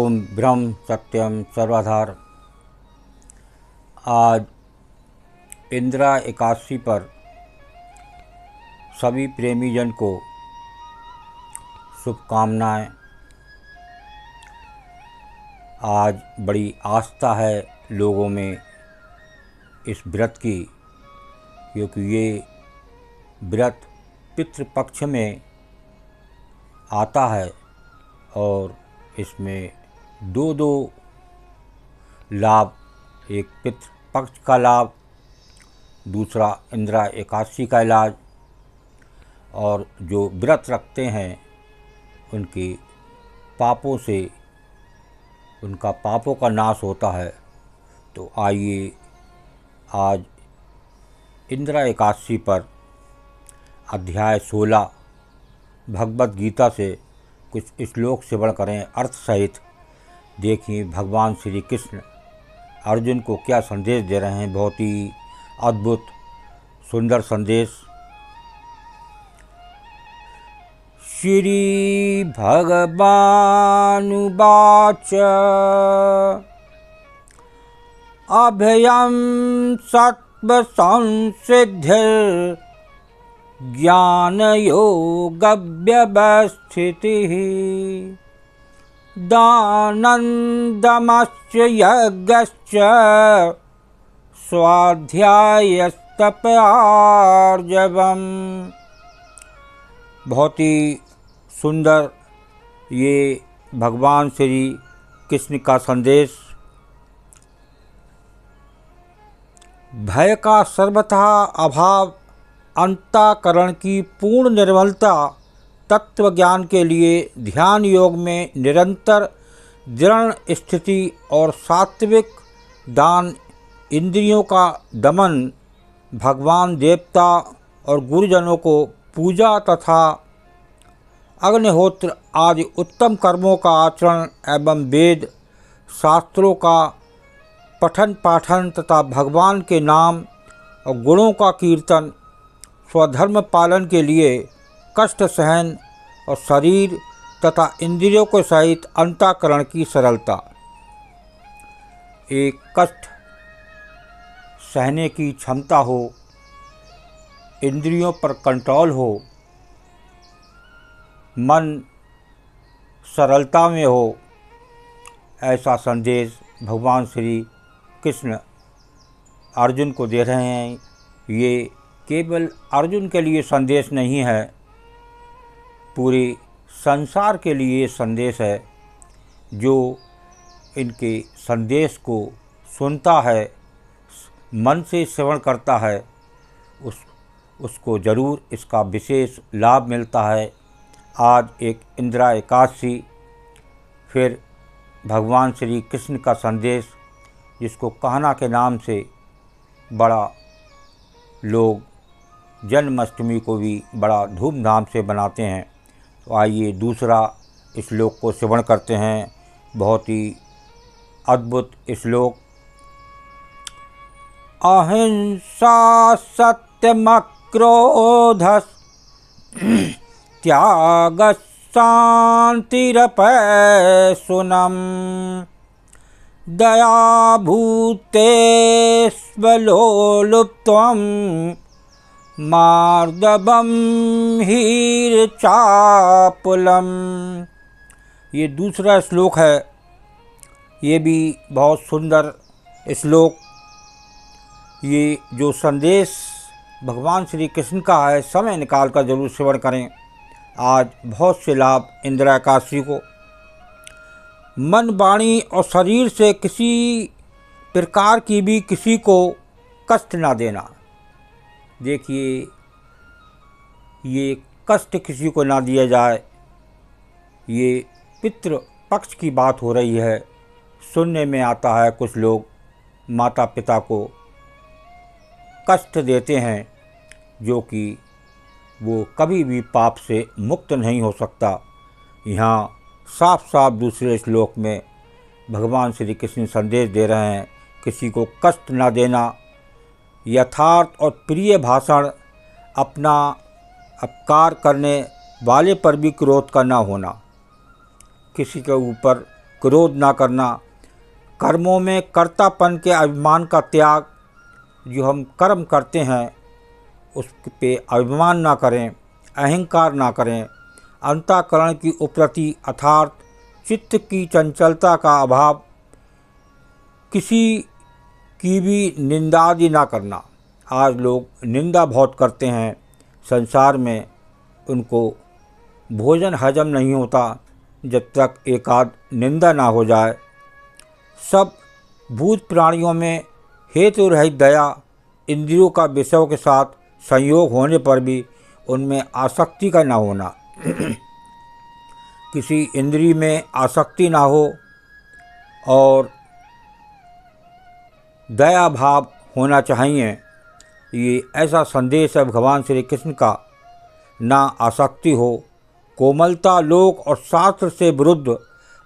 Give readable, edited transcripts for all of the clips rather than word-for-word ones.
ओम ब्रह्म सत्यम सर्वाधार। आज इंदिरा एकादशी पर सभी प्रेमी जन को शुभकामनाएं। आज बड़ी आस्था है लोगों में इस व्रत की, क्योंकि ये व्रत पितृपक्ष में आता है और इसमें दो लाभ, एक पितृपक्ष का लाभ, दूसरा इंदिरा एकादशी का इलाज। और जो व्रत रखते हैं उनके पापों से उनका पापों का नाश होता है। तो आइए आज इंदिरा एकादशी पर अध्याय 16 भगवद गीता से कुछ श्लोक श्रवण करें अर्थ सहित। देखिए भगवान श्री कृष्ण अर्जुन को क्या संदेश दे रहे हैं। बहुत ही अद्भुत सुंदर संदेश। श्री भगवानुवाच अभयं सत्व संसिद्धिर् ज्ञानयोगव्यवस्थितिः दानन्दमश्च यज्ञश्च स्वाध्यायस्तपआर्जवम्। बहुत ही सुंदर ये भगवान श्री कृष्ण का संदेश। भय का सर्वथा अभाव, अंतःकरण की पूर्ण निर्मलता, तत्व ज्ञान के लिए ध्यान योग में निरंतर दृढ़ स्थिति और सात्विक दान, इंद्रियों का दमन, भगवान देवता और गुरुजनों को पूजा तथा अग्निहोत्र आदि उत्तम कर्मों का आचरण एवं वेद शास्त्रों का पठन पाठन तथा भगवान के नाम और गुणों का कीर्तन, स्वधर्म पालन के लिए कष्ट सहन और शरीर तथा इंद्रियों के सहित अंतःकरण की सरलता। एक कष्ट सहने की क्षमता हो, इंद्रियों पर कंट्रोल हो, मन सरलता में हो, ऐसा संदेश भगवान श्री कृष्ण अर्जुन को दे रहे हैं। ये केवल अर्जुन के लिए संदेश नहीं है, पूरे संसार के लिए संदेश है। जो इनके संदेश को सुनता है, मन से श्रवण करता है, उसको ज़रूर इसका विशेष लाभ मिलता है। आज एक इंदिरा एकादशी, फिर भगवान श्री कृष्ण का संदेश, जिसको कहना के नाम से बड़ा लोग जन्माष्टमी को भी बड़ा धूमधाम से बनाते हैं। तो आइए दूसरा श्लोक को श्रवण करते हैं। बहुत ही अद्भुत श्लोक। अहिंसा सत्यमक्रोधः त्यागः शान्तिरपैशुनम् दया भूतेष्वलोलुप्त्वं मार्दवं हीरचापलम्। ये दूसरा श्लोक है। ये भी बहुत सुंदर श्लोक। ये जो संदेश भगवान श्री कृष्ण का है, समय निकाल कर जरूर श्रवण करें। आज बहुत से लाभ इंदिरा एकादशी को। मन, वाणी और शरीर से किसी प्रकार की भी किसी को कष्ट ना देना। देखिए ये कष्ट किसी को ना दिया जाए। ये पितृ पक्ष की बात हो रही है। सुनने में आता है कुछ लोग माता पिता को कष्ट देते हैं, जो कि वो कभी भी पाप से मुक्त नहीं हो सकता। यहाँ साफ साफ दूसरे श्लोक में भगवान श्री कृष्ण संदेश दे रहे हैं, किसी को कष्ट न देना, यथार्थ और प्रिय भाषण, अपना अपकार करने वाले पर भी क्रोध का न होना, किसी के ऊपर क्रोध ना करना, कर्मों में कर्तापन के अभिमान का त्याग, जो हम कर्म करते हैं उस पे अभिमान ना करें, अहंकार ना करें, अंतःकरण की उपरति अर्थात चित्त की चंचलता का अभाव, किसी की भी निंदा आदि ना करना। आज लोग निंदा बहुत करते हैं संसार में, उनको भोजन हजम नहीं होता जब तक एकाध निंदा ना हो जाए। सब भूत प्राणियों में हेतु रहित दया, इंद्रियों का विषयों के साथ संयोग होने पर भी उनमें आसक्ति का ना होना किसी इंद्रिय में आसक्ति ना हो और दया भाव होना चाहिए। ये ऐसा संदेश है भगवान श्री कृष्ण का। ना आसक्ति हो, कोमलता, लोक और शास्त्र से विरुद्ध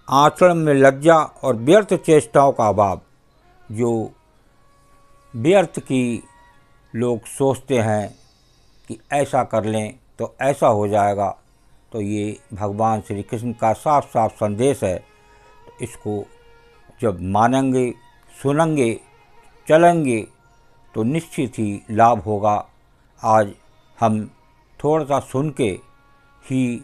आचरण में लज्जा और व्यर्थ चेष्टाओं का अभाव। जो व्यर्थ की लोग सोचते हैं कि ऐसा कर लें तो ऐसा हो जाएगा, तो ये भगवान श्री कृष्ण का साफ साफ संदेश है। इसको जब मानेंगे, सुनेंगे, चलेंगे तो निश्चित ही लाभ होगा। आज हम थोड़ा सा सुन के ही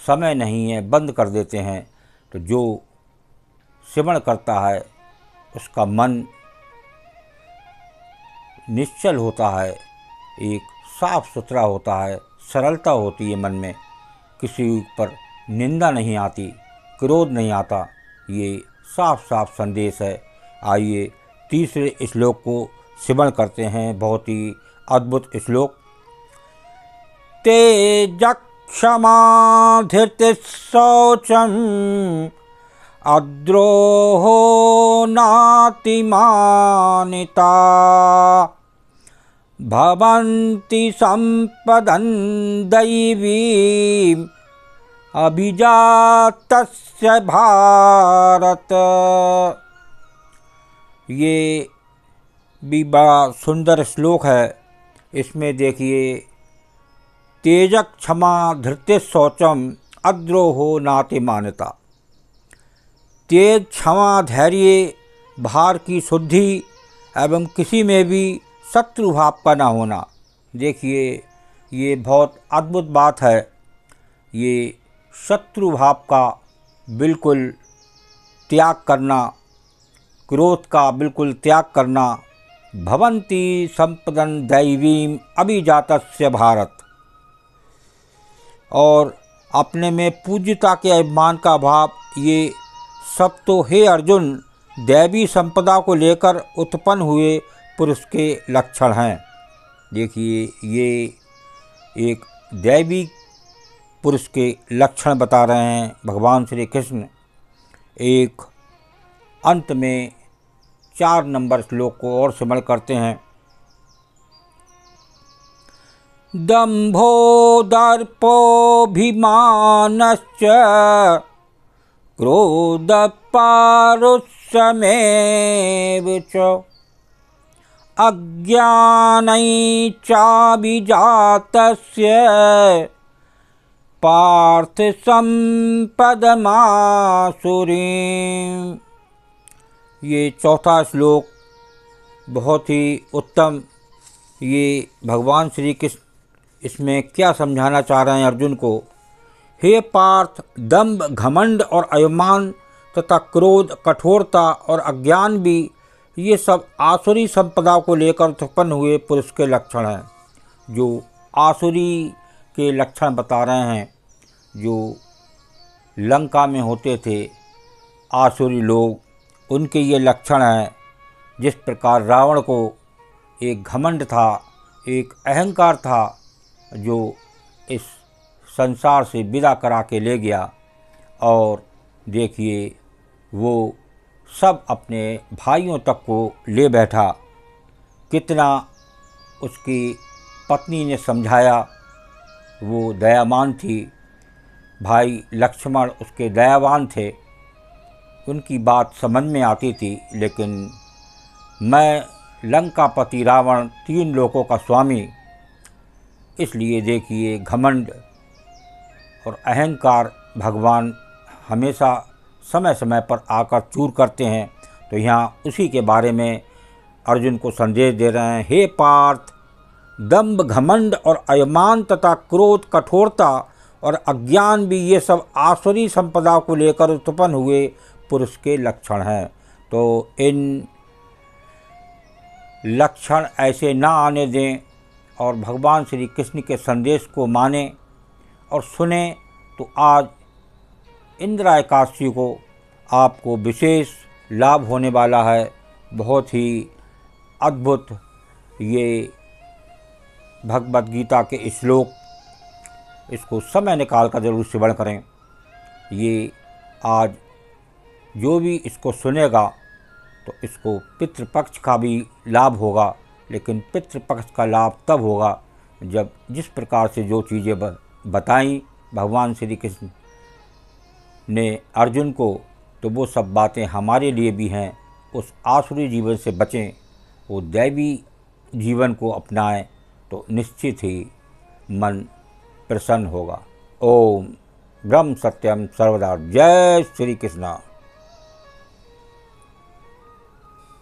समय नहीं है बंद कर देते हैं, तो जो श्रवण करता है उसका मन निश्चल होता है, एक साफ सुथरा होता है, सरलता होती है मन में, किसी पर निंदा नहीं आती, क्रोध नहीं आता। ये साफ साफ संदेश है। आइए तीसरे श्लोक को श्रवण करते हैं, बहुत ही अद्भुत श्लोक। तेजक्षमा धृतिः शौचम् अद्रोहो नातिमानिता भवन्ति सम्पदं दैवीम् अभिजातस्य भारत। ये भी बड़ा सुंदर श्लोक है। इसमें देखिए, तेजक क्षमा धृत्य शौचम अद्रोहो नातिमानिता। तेज, क्षमा, धैर्य, भार की शुद्धि एवं किसी में भी शत्रु भाव का न होना। देखिए, ये बहुत अद्भुत बात है। ये शत्रु भाव का बिल्कुल त्याग करना, क्रोध का बिल्कुल त्याग करना। भवन्ति संपदं दैवीम अभिजातस्य भारत। और अपने में पूज्यता के अभिमान का भाव, ये सब तो हे अर्जुन दैवी संपदा को लेकर उत्पन्न हुए पुरुष के लक्षण हैं। देखिए, ये एक दैवी पुरुष के लक्षण बता रहे हैं भगवान श्री कृष्ण। एक अंत में 4 नंबर श्लोक को और स्मरण करते हैं। दंभो दर्पोऽभिमानश्च क्रोध पारुष्यमेव च अज्ञानैश्चाभिजातस्य पार्थ संपदमासुरीम्। ये चौथा श्लोक बहुत ही उत्तम। ये भगवान श्री कृष्ण इसमें क्या समझाना चाह रहे हैं अर्जुन को। हे पार्थ, दंभ, घमंड और अभिमान तथा क्रोध, कठोरता और अज्ञान भी ये सब आसुरी संपदा को लेकर उत्पन्न हुए पुरुष के लक्षण हैं। जो आसुरी के लक्षण बता रहे हैं, जो लंका में होते थे आसुरी लोग, उनके ये लक्षण हैं। जिस प्रकार रावण को एक घमंड था, एक अहंकार था, जो इस संसार से विदा करा के ले गया। और देखिए, वो सब अपने भाइयों तक को ले बैठा। कितना उसकी पत्नी ने समझाया, वो दयावान थी। भाई लक्ष्मण उसके दयावान थे, उनकी बात समझ में आती थी। लेकिन मैं लंकापति रावण, 3 लोकों का स्वामी, इसलिए देखिए घमंड और अहंकार भगवान हमेशा समय समय पर आकर चूर करते हैं। तो यहाँ उसी के बारे में अर्जुन को संदेश दे रहे हैं। हे पार्थ, दंभ, घमंड और अभिमान तथा क्रोध, कठोरता और अज्ञान भी ये सब आसुरी संपदा को लेकर उत्पन्न हुए पुरुष के लक्षण हैं। तो इन लक्षण ऐसे ना आने दें और भगवान श्री कृष्ण के संदेश को माने और सुने। तो आज इंदिरा एकादशी को आपको विशेष लाभ होने वाला है। बहुत ही अद्भुत ये भगवद गीता के श्लोक, इसको समय निकाल कर जरूर श्रवण करें। ये आज जो भी इसको सुनेगा तो इसको पितृपक्ष का भी लाभ होगा, लेकिन पितृपक्ष का लाभ तब होगा जब जिस प्रकार से जो चीज़ें बताई भगवान श्री कृष्ण ने अर्जुन को, तो वो सब बातें हमारे लिए भी हैं। उस आसुरी जीवन से बचें, वो दैवी जीवन को अपनाएं, तो निश्चित ही मन प्रसन्न होगा। ओम ब्रह्म सत्यम सर्वदा। जय श्री कृष्ण।